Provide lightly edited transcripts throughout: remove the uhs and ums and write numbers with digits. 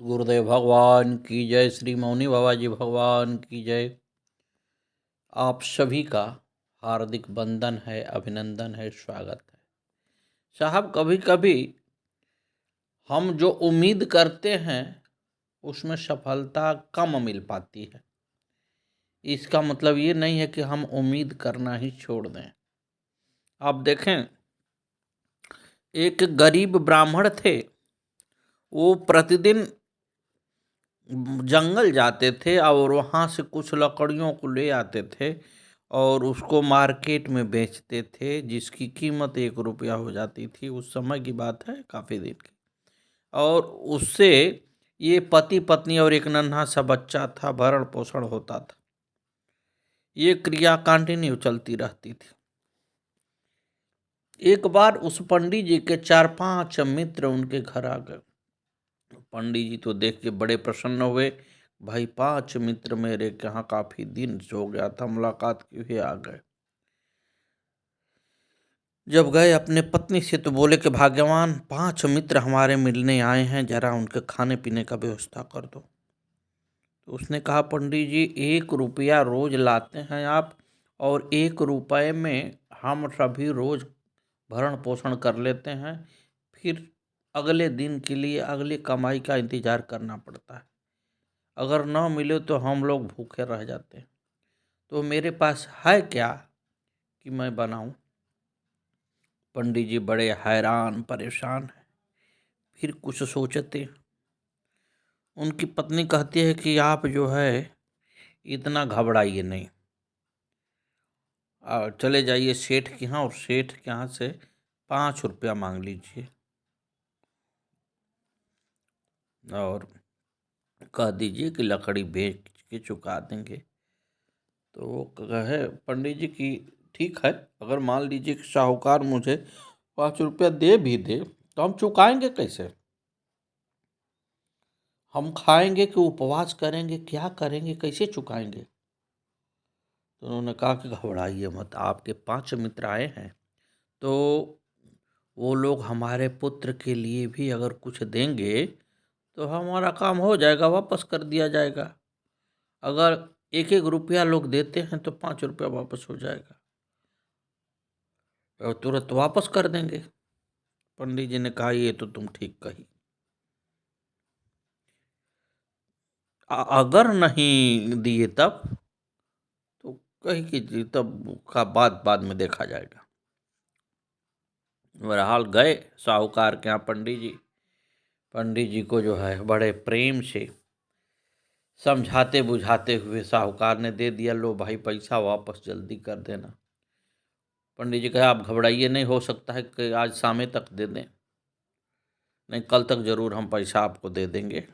गुरुदेव भगवान की जय। श्री मौनी बाबा जी भगवान की जय। आप सभी का हार्दिक वंदन है, अभिनंदन है, स्वागत है। साहब, कभी कभी हम जो उम्मीद करते हैं उसमें सफलता कम मिल पाती है। इसका मतलब ये नहीं है कि हम उम्मीद करना ही छोड़ दें। आप देखें, एक गरीब ब्राह्मण थे। वो प्रतिदिन जंगल जाते थे और वहाँ से कुछ लकड़ियों को ले आते थे और उसको मार्केट में बेचते थे, जिसकी कीमत 1 रुपया हो जाती थी। उस समय की बात है, काफ़ी दिन की। और उससे ये पति पत्नी और एक नन्हा सा बच्चा था, भरण पोषण होता था। ये क्रिया कंटिन्यू चलती रहती थी। एक बार उस पंडित जी के 4-5 मित्र उनके घर आ गए। पंडित जी तो देख के बड़े प्रसन्न हुए। भाई, 5 मित्र मेरे यहाँ काफी दिन से हो गया था, मुलाकात के हुए आ गए। जब गए अपने पत्नी से तो बोले कि भाग्यवान, 5 मित्र हमारे मिलने आए हैं, जरा उनके खाने पीने का व्यवस्था कर दो। तो उसने कहा, पंडित जी 1 रुपया रोज लाते हैं आप, और 1 रुपये में हम सभी रोज भरण पोषण कर लेते हैं। फिर अगले दिन के लिए अगली कमाई का इंतजार करना पड़ता है। अगर न मिले तो हम लोग भूखे रह जाते हैं। तो मेरे पास है क्या कि मैं बनाऊं? पंडित जी बड़े हैरान परेशान हैं। फिर कुछ सोचते। उनकी पत्नी कहती है कि आप जो है इतना घबराइए नहीं, चले जाइए सेठ के यहाँ और सेठ के यहाँ से 5 रुपया मांग लीजिए और कह दीजिए कि लकड़ी बेच के चुका देंगे। तो वो कहे पंडित जी कि ठीक है, अगर मान लीजिए कि साहूकार मुझे 5 रुपया दे भी दे तो हम चुकाएंगे कैसे? हम खाएंगे कि उपवास करेंगे, क्या करेंगे, कैसे चुकाएंगे? तो उन्होंने कहा कि घबराइए मत, आपके 5 मित्र आए हैं तो वो लोग हमारे पुत्र के लिए भी अगर कुछ देंगे तो हमारा काम हो जाएगा, वापस कर दिया जाएगा। अगर 1-1 रुपया लोग देते हैं तो 5 रुपया वापस हो जाएगा और तुरंत वापस कर देंगे। पंडित जी ने कहा, ये तो तुम ठीक कही। अगर नहीं दिए तब तो कही कि जी तब का बाद बाद में देखा जाएगा। बहरहाल गए साहूकार के यहाँ पंडित जी। पंडित जी को जो है बड़े प्रेम से समझाते बुझाते हुए साहूकार ने दे दिया। लो भाई, पैसा वापस जल्दी कर देना। पंडित जी कहे, आप घबराइए नहीं, हो सकता है कि आज शाम तक दे दें। नहीं, कल तक जरूर हम पैसा आपको दे देंगे।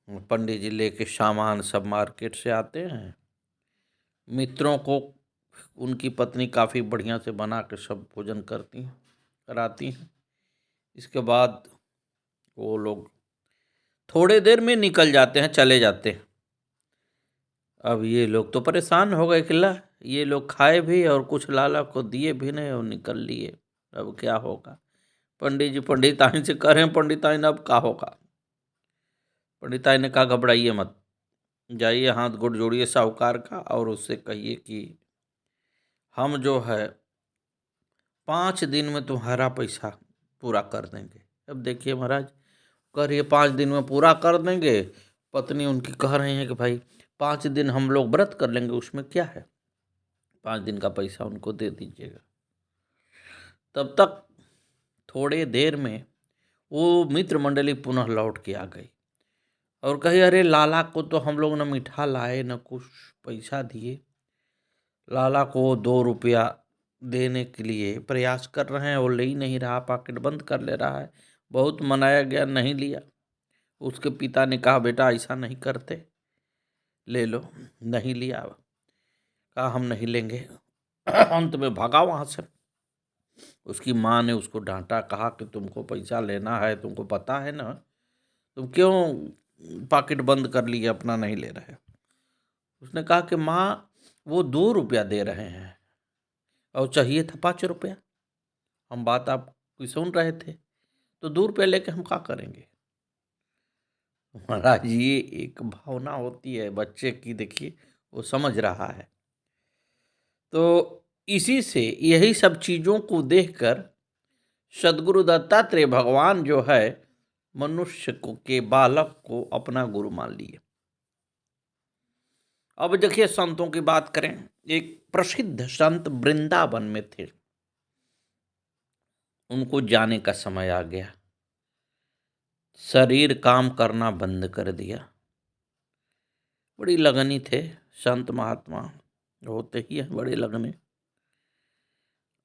पंडित जी लेके सामान सब मार्केट से आते हैं। मित्रों को उनकी पत्नी काफ़ी बढ़िया से बना के सब भोजन कराती हैं। इसके बाद वो लोग थोड़े देर में निकल जाते हैं, चले जाते हैं। अब ये लोग तो परेशान हो गए कि ला, ये लोग खाए भी और कुछ लाला को दिए भी नहीं और निकल लिए। अब क्या होगा? पंडित जी पंडिताइन से कह रहे हैं, पंडिताइन अब क्या होगा? पंडिताइन ने कहा, घबराइए मत, जाइए हाथ गोड़ जोड़िए साहूकार का और उससे कहिए कि हम जो है 5 दिन में तुम्हारा पैसा पूरा कर देंगे। अब देखिए महाराज, कह रही है 5 दिन में पूरा कर देंगे। पत्नी उनकी कह रही है कि भाई 5 दिन हम लोग व्रत कर लेंगे, उसमें क्या है, 5 दिन का पैसा उनको दे दीजिएगा। तब तक थोड़े देर में वो मित्र मंडली पुनः लौट के आ गई और कही, अरे लाला को तो हम लोग न मीठा लाए न कुछ पैसा दिए। लाला को 2 रुपया देने के लिए प्रयास कर रहे हैं, वो ले ही नहीं रहा, पॉकेट बंद कर ले रहा है। बहुत मनाया गया, नहीं लिया। उसके पिता ने कहा, बेटा ऐसा नहीं करते, ले लो। नहीं लिया, कहा हम नहीं लेंगे। अंत में भागा वहाँ से। उसकी माँ ने उसको डांटा, कहा कि तुमको पैसा लेना है, तुमको पता है ना, तुम क्यों पॉकेट बंद कर लिए, अपना नहीं ले रहे? उसने कहा कि माँ, वो 2 रुपया दे रहे हैं और चाहिए था 5 रुपया। हम बात आपकी सुन रहे थे, तो 2 रुपया लेके हम क्या करेंगे? महाराज ये एक भावना होती है बच्चे की, देखिए वो समझ रहा है। तो इसी से यही सब चीज़ों को देखकर सदगुरु दत्तात्रेय भगवान जो है मनुष्य को के बालक को अपना गुरु मान लिए। अब देखिए संतों की बात करें, एक प्रसिद्ध संत वृंदावन में थे, उनको जाने का समय आ गया, शरीर काम करना बंद कर दिया। बड़ी लगनी थे, संत महात्मा होते ही है बड़े लगने।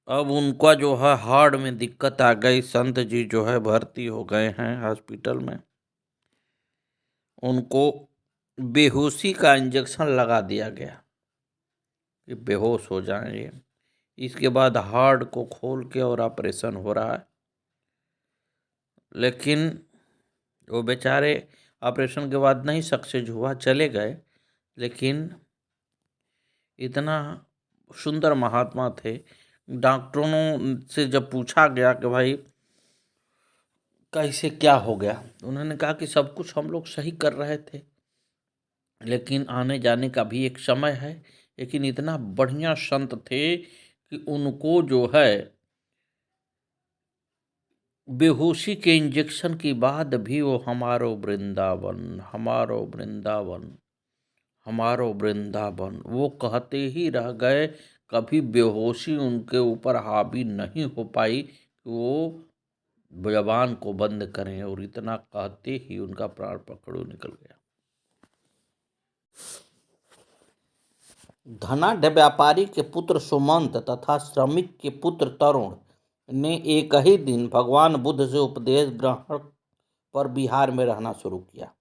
अब उनका जो है हार्ट में दिक्कत आ गई, संत जी जो है भर्ती हो गए हैं हॉस्पिटल में। उनको बेहोशी का इंजेक्शन लगा दिया गया कि बेहोश हो जाएंगे। इसके बाद हार्ट को खोल के और ऑपरेशन हो रहा है, लेकिन वो बेचारे ऑपरेशन के बाद नहीं सक्सेस हुआ, चले गए। लेकिन इतना सुंदर महात्मा थे, डॉक्टरों से जब पूछा गया कि भाई कैसे क्या हो गया, उन्होंने कहा कि सब कुछ हम लोग सही कर रहे थे, लेकिन आने जाने का भी एक समय है। लेकिन इतना बढ़िया संत थे कि उनको जो है बेहोशी के इंजेक्शन के बाद भी वो हमारो वृंदावन, हमारो वृंदावन, हमारो वृंदावन वो कहते ही रह गए। कभी बेहोशी उनके ऊपर हावी नहीं हो पाई कि वो जबान को बंद करें, और इतना कहते ही उनका प्राण पकड़ो निकल गया। धनाढ्य व्यापारी के पुत्र सुमंत तथा श्रमिक के पुत्र तरुण ने एक ही दिन भगवान बुद्ध से उपदेश ग्रहण पर बिहार में रहना शुरू किया।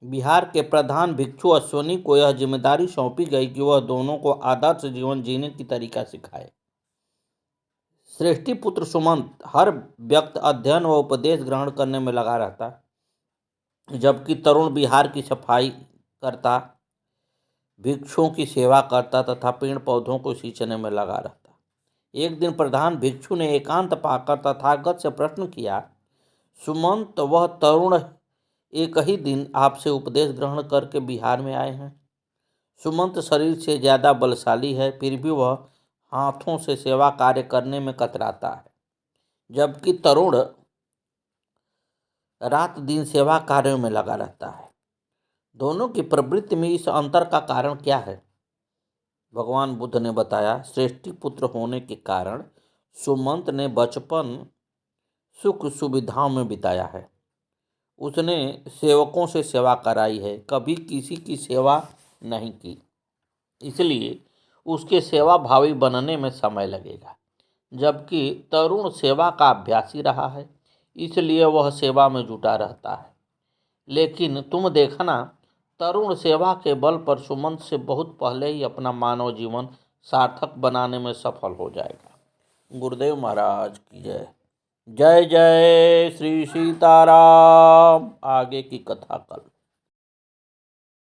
बिहार के प्रधान भिक्षु अश्वनी को यह जिम्मेदारी सौंपी गई कि वह दोनों को आदर्श जीवन जीने की तरीका सिखाए। श्रेष्ठी पुत्र सुमंत हर व्यक्त अध्ययन व उपदेश ग्रहण करने में लगा रहता, जबकि तरुण बिहार की सफाई करता, भिक्षुओं की सेवा करता तथा पेड़ पौधों को सींचने में लगा रहता। एक दिन प्रधान भिक्षु ने एकांत पाकर तथागत से प्रश्न किया, सुमंत वह तरुण एक ही दिन आपसे उपदेश ग्रहण करके बिहार में आए हैं। सुमंत शरीर से ज़्यादा बलशाली है, फिर भी वह हाथों से सेवा कार्य करने में कतराता है, जबकि तरुण रात दिन सेवा कार्यों में लगा रहता है। दोनों की प्रवृत्ति में इस अंतर का कारण क्या है? भगवान बुद्ध ने बताया, श्रेष्ठी पुत्र होने के कारण सुमंत ने बचपन सुख सुविधाओं में बिताया है। उसने सेवकों से सेवा कराई है, कभी किसी की सेवा नहीं की, इसलिए उसके सेवा भावी बनने में समय लगेगा। जबकि तरुण सेवा का अभ्यासी रहा है, इसलिए वह सेवा में जुटा रहता है। लेकिन तुम देखना, तरुण सेवा के बल पर सुमंत से बहुत पहले ही अपना मानव जीवन सार्थक बनाने में सफल हो जाएगा। गुरुदेव महाराज की जय। जय जय श्री सीताराम। आगे की कथा कल।